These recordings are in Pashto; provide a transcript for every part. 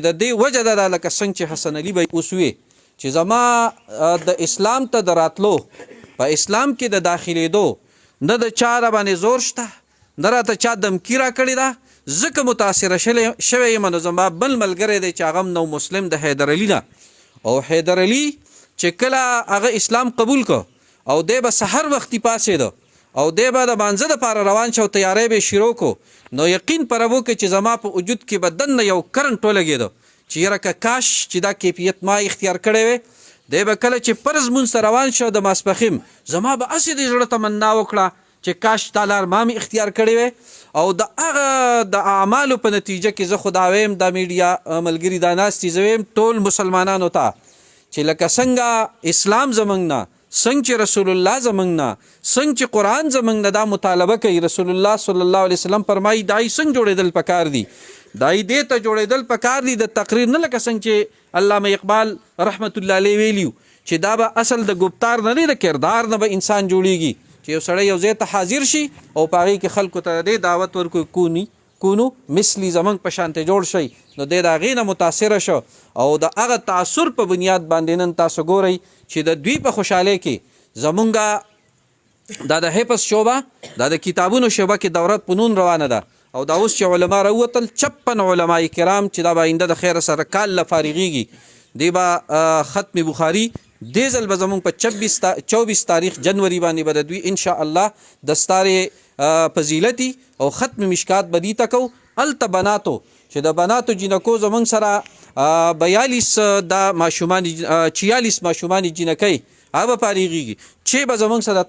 د دې وجه دا لکه څنګه چې حسن علي به اوس وي چې زما د اسلام ته د راتلو په اسلام کې د داخلېدو نه د چا را باندې زور شته نه راته چا دمکي راکړې ده ځکه متاثره شوی یم نو زما بل ملګری دی چې هغه نو مسلم د حیدر علي نه او حیدر علي چې کله هغه اسلام قبول کو او دی به سحر وختي پاسېده او دی به د مانځه دپاره روان شو تیاری به شروع کو نو یقین پر وو کې چې زما په وجود کې به دننه یو کرنټ ولګېده چې یاره که کاش چې دا کیفیت ما اختیار کړی وی دی به کله چې فرض مونځ ته روان شو د ماسپښین زما به هسې د زړه تمنا وکړه چې کاش دا لار ما مې اختیار کړی وی او د هغه د اعمالو په نتیجه کې زه خو دا ویم دا میډیا ملګري دا ناستي زه ویم ټول مسلمانانو ته چې لکه څنګه اسلام زموږ نه څنګه چې رسول الله زموږ نه څنګه چې قرآن زموږ نه دا مطالبه کوي رسول الله صلی الله علیه وسلم فرمایي دای څنګه جوړېدل پکار دي دای دې ته جوړېدل پکار دي د تقریر نه لکه څنګه چې علامه اقبال رحمت الله علیه ویلیو چې دا به اصل د ګفتار نه دی د کردار نه به انسان جوړیږي چې یو سړی یو ځای ته حاضر شي او په هغې کې خلکو ته دې دعوت ورکوي کونو مثلي زموږ په شانتې جوړ شي نو دی د هغې نه متاثره شو او د هغه تاثر په بنیاد باندې نن تاسو ګورئ چې د دوی په خوشحالۍ کې زمونږ دا د حفظ شعبه دا د کتابونو شعبه کې دورت پنون روانه ده او دا اوس چې علما راووتل 56 علما کرام چې دا به آینده د خیر سره کال له فارغېږي دی به ختم بخاري دې ځل به زمونږ په 24 تاریخ جنوري باندې به د دوی انشاءالله د ستارې فضیلتي او ختم مشکات به دي ته کوو هلته بناتو چې د بناتو جینکو زمونږ سره 42 د ماشومان 46 ماشومان جینکۍ هغه به فارغېږي چې به زمونږ سره د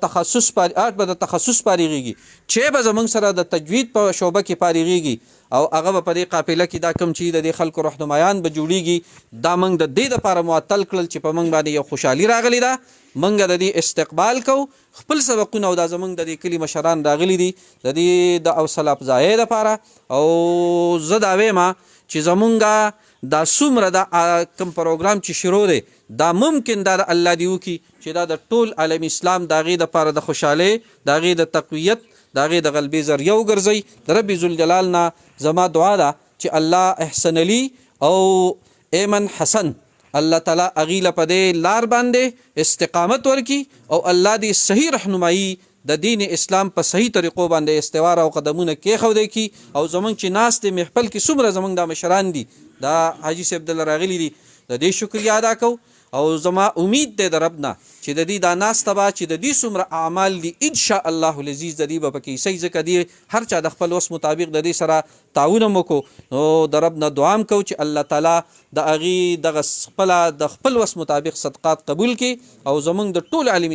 تخصص فارغېږي چې به زمونږ سره د تجوید په شعبه کې فارغېږي او هغه به په دې قافله کې دا کوم چې د دې خلکو رهنمایان به جوړېږي دا موږ د دې دپاره معطل کړل چې په موږ باندې یو خوشحالي راغلی ده موږ د دې استقبال کوو خپل سبقونه او دا زموږ د دې کلي مشران راغلي دي د دې د حوصله افزایۍ دپاره او زه دا وایم چې زمونږ دا څومره دا کوم پروګرام چې شروع دی دا ممکن دا د الله دی وکړي چې دا د ټول عالم اسلام د هغې دپاره د خوشحالۍ د هغې د تقویت د هغې د غلبې ذریعه وګرځئ د رب ذوالجلال نه زما دعا ده چې الله احسن علي او ایمن حسن الله تعالی هغې له په دې لار باندې استقامت ورکړي او الله دې صحیح رهنمایي د دین اسلام په صحیح طریقو باندې استوار او قدمونه کېښودی کی او زمونږ چې ناست دی محفل کې څومره زمونږ دا مشران دي دا حاجي صاحب دله راغلي دي د دې شکریه ادا کوو او زما امید دی د رب نه چې د دې دا ناسته به چې د دې څومره اعمال دي انشاءالله العزیز د دې به پکې صحیح ځکه دې هر چا د خپل وس مطابق د دې سره تعاون هم وکړو نو د رب نه دعا هم کوو چې الله تعالی د هغې دغه خپله د خپل وس مطابق صدقات قبول کړي او زمونږ د ټول عالم